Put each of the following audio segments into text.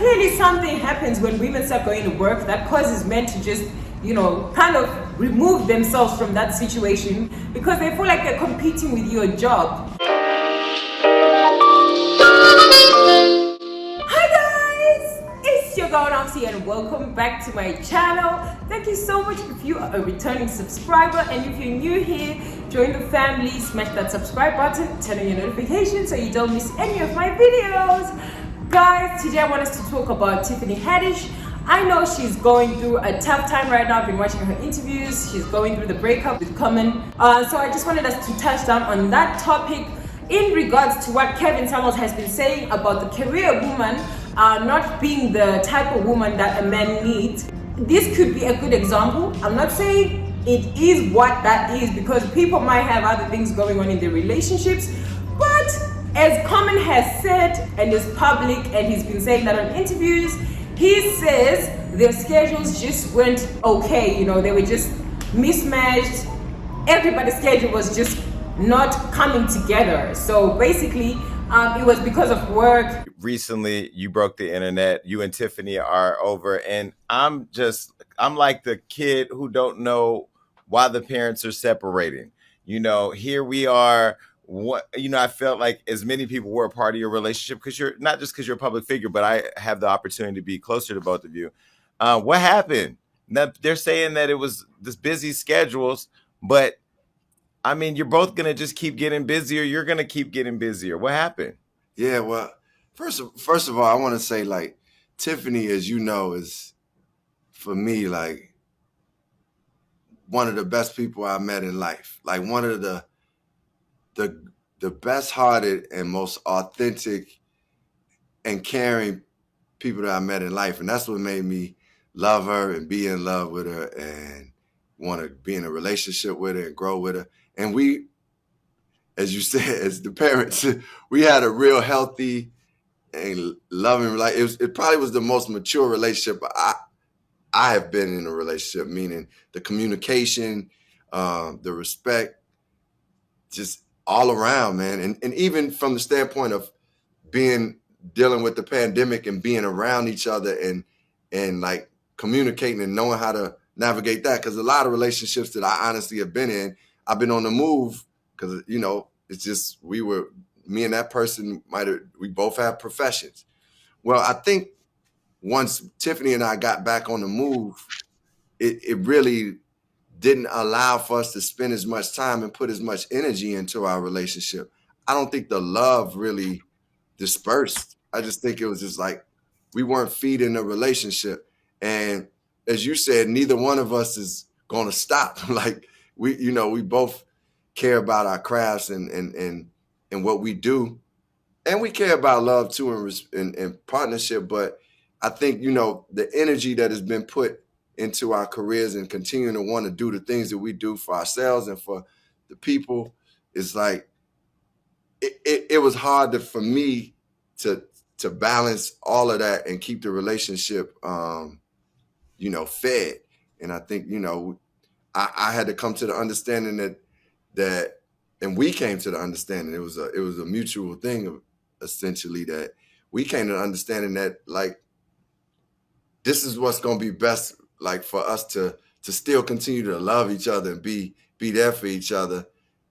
clearly something happens when women start going to work that causes men to just, kind of remove themselves from that situation because they feel like they're competing with your job. Hi guys, it's your girl Nancy and welcome back to my channel. Thank you so much if you are a returning subscriber, and if you're new here, join the family, smash that subscribe button, turn on your notifications so you don't miss any of my videos. Guys, today I want us to talk about Tiffany Haddish. I know she's going through a tough time right now. I've been watching her interviews. She's going through the breakup with Common. So I just wanted us to touch down on that topic in regards to what Kevin has been saying about the career woman not being the type of woman that a man needs. This could be a good example. I'm not saying it is what that is because people might have other things going on in their relationships, but as Common has said and is public, and he's been saying that on interviews, he says their schedules just weren't okay. They were just mismatched. Everybody's schedule was just not coming together. So basically, it was because of work. Recently, you broke the internet. You and Tiffany are over, and I'm like the kid who don't know why the parents are separating. Here we are. I felt like as many people were a part of your relationship because you're not just because you're a public figure, but I have the opportunity to be closer to both of you. What happened? Now, they're saying that it was this busy schedules, but I mean, you're both going to just keep getting busier. You're going to keep getting busier. What happened? Yeah, well, first of all, I want to say, like, Tiffany, as you know, is, for me, like, one of the best people I met in life. Like, one of the best-hearted and most authentic and caring people that I met in life. And that's what made me love her and be in love with her and want to be in a relationship with her and grow with her. And we, as you said, as the parents, we had a real healthy and loving relationship. It probably was the most mature relationship I have been in a relationship, meaning the communication, the respect, just all around, man. And even from the standpoint of dealing with the pandemic and being around each other and like communicating and knowing how to navigate that. Because a lot of relationships that I honestly have been in, I've been on the move because, it's just me and that person we both have professions. Well, I think once Tiffany and I got back on the move, it really didn't allow for us to spend as much time and put as much energy into our relationship. I don't think the love really dispersed. I just think it was just like we weren't feeding the relationship. And as you said, neither one of us is going to stop. Like we both care about our crafts and what we do. And we care about love too and partnership. But I think, the energy that has been put into our careers and continuing to want to do the things that we do for ourselves and for the people is like, it was hard for me to balance all of that and keep the relationship, fed. And I think, I had to come to the understanding that, and we came to the understanding, it was a mutual thing, essentially, that we came to the understanding that, like, this is what's going to be best, like, for us to still continue to love each other and be there for each other,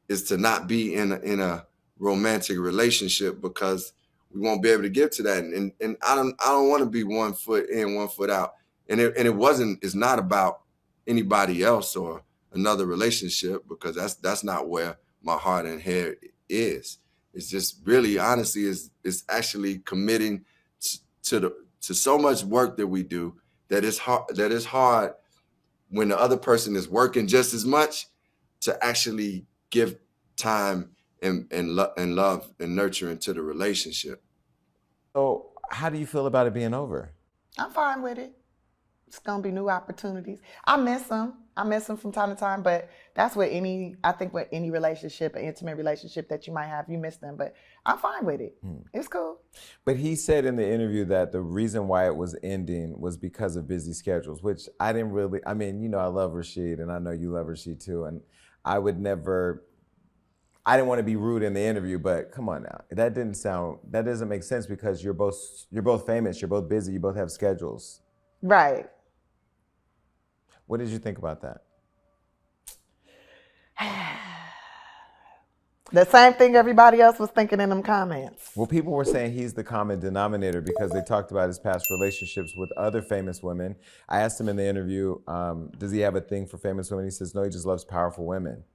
is to not be in a romantic relationship, because we won't be able to get to that. And I don't want to be 1 foot in, 1 foot out. And it's not about anybody else or another relationship, because that's not where my heart and head is. It's just really, honestly, it's actually committing to so much work that we do that is hard when the other person is working just as much, to actually give time and love and nurturing to the relationship. So how do you feel about it being over? I'm fine with it. It's gonna be new opportunities. I miss them. From time to time, but that's what I think with any relationship, an intimate relationship that you might have, you miss them. But I'm fine with it. It's cool. But he said in the interview that the reason why it was ending was because of busy schedules, which I didn't really, I love Rashid, and I know you love Rashid too, and I I didn't want to be rude in the interview, but come on now. That doesn't make sense because you're both famous, you're both busy, you both have schedules. Right. What did you think about that? The same thing everybody else was thinking in them comments. Well, people were saying he's the common denominator because they talked about his past relationships with other famous women. I asked him in the interview, does he have a thing for famous women? He says, no, he just loves powerful women.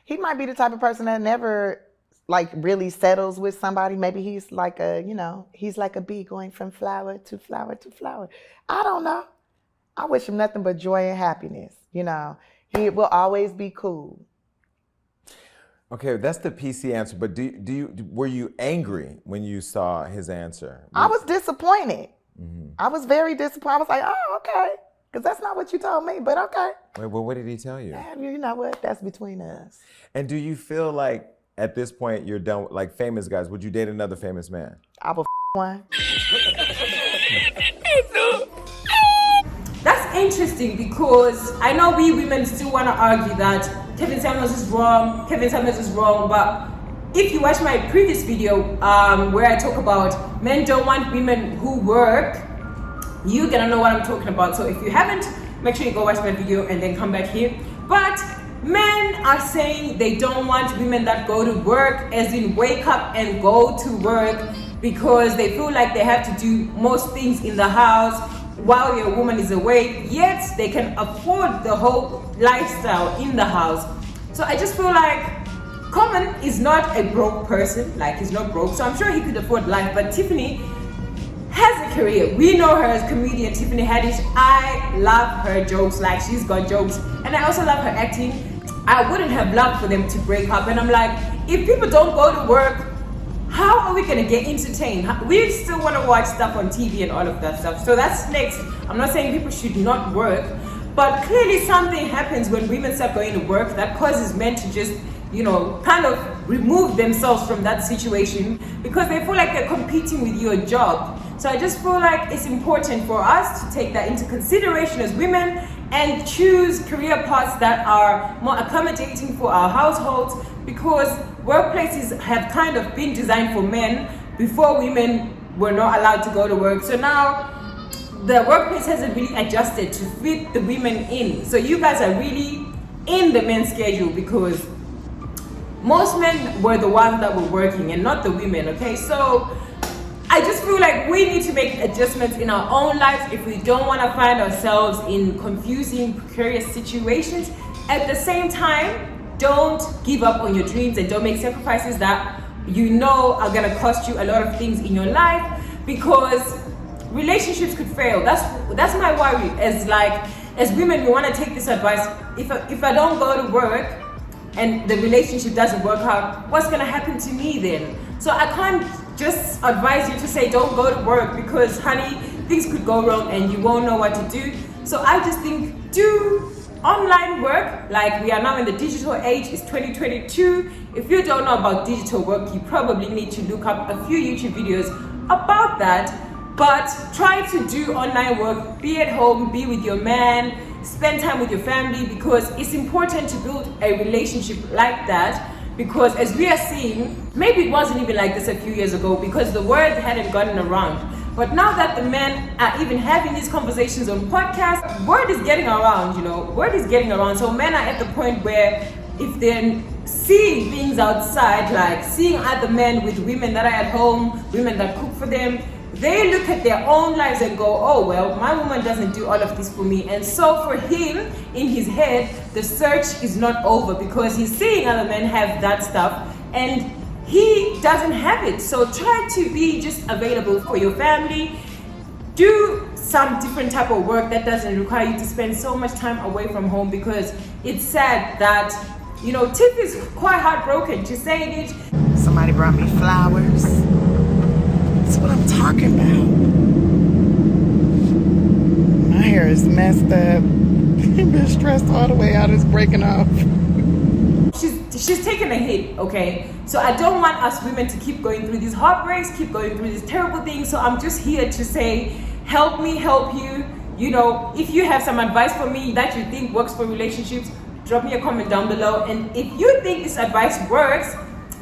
He might be the type of person that never like really settles with somebody. Maybe he's like he's like a bee going from flower to flower to flower. I don't know. I wish him nothing but joy and happiness. He will always be cool. Okay, that's the PC answer. But were you angry when you saw his answer? I was disappointed. Mm-hmm. I was very disappointed. I was like, oh, okay. Because that's not what you told me, but okay. Wait, well, what did he tell you? You know what? That's between us. And do you feel like at this point you're done with, like, famous guys? Would you date another famous man? I will one. That's interesting because I know we women still want to argue that Kevin Samuels is wrong, but if you watch my previous video where I talk about men don't want women who work, you're gonna know what I'm talking about. So if you haven't, make sure you go watch my video and then come back here. But men are saying they don't want women that go to work, as in wake up and go to work, because they feel like they have to do most things in the house while your woman is away, yet they can afford the whole lifestyle in the house. So I just feel like Common is not a broke person, like he's not broke, so I'm sure he could afford life. But Tiffany has a career. We know her as comedian Tiffany Haddish. I love her jokes, like she's got jokes, and I also love her acting. I wouldn't have loved for them to break up, and I'm like, if people don't go to work, how are we gonna get entertained? We still wanna watch stuff on TV and all of that stuff. So that's next. I'm not saying people should not work, but clearly something happens when women start going to work that causes men to just, kind of remove themselves from that situation because they feel like they're competing with your job. So I just feel like it's important for us to take that into consideration as women and choose career paths that are more accommodating for our households, because workplaces have kind of been designed for men before women were not allowed to go to work. So now the workplace hasn't really adjusted to fit the women in. So you guys are really in the men's schedule because most men were the ones that were working and not the women, okay? So I just feel like we need to make adjustments in our own lives if we don't want to find ourselves in confusing, precarious situations. At the same time, don't give up on your dreams and don't make sacrifices that are going to cost you a lot of things in your life, because relationships could fail. That's my worry. As women, we want to take this advice. If I don't go to work and the relationship doesn't work out, what's going to happen to me then? So I can't just advise you to say don't go to work, because honey, things could go wrong and you won't know what to do. So I just think do online work. Like, we are now in the digital age. It's 2022. If you don't know about digital work, you probably need to look up a few YouTube videos about that. But try to do online work, be at home, be with your man, spend time with your family, because it's important to build a relationship like that. Because as we are seeing, maybe it wasn't even like this a few years ago because the word hadn't gotten around. But now that the men are even having these conversations on podcasts, word is getting around, word is getting around. So men are at the point where if they're seeing things outside, like seeing other men with women that are at home, women that cook for them, they look at their own lives and go, oh, well, my woman doesn't do all of this for me. And so for him, in his head, the search is not over because he's seeing other men have that stuff and he doesn't have it. So try to be just available for your family. Do some different type of work that doesn't require you to spend so much time away from home, because it's sad that, Tiff is quite heartbroken. She's saying it. Somebody brought me flowers. That's what I'm talking about. My hair is messed up. I've been stressed all the way out. It's breaking off. She's taking a hit, okay? So I don't want us women to keep going through these heartbreaks, keep going through these terrible things. So I'm just here to say, help me help you. If you have some advice for me that you think works for relationships, drop me a comment down below. And if you think this advice works,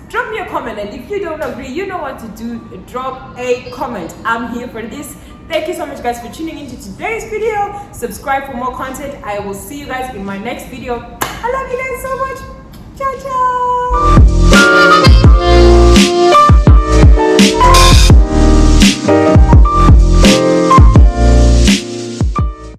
drop me a comment. And if you don't agree, you know what to do. Drop a comment. I'm here for this. Thank you so much, guys, for tuning into today's video. Subscribe for more content. I will see you guys in my next video. I love you guys so much. Ciao, ciao.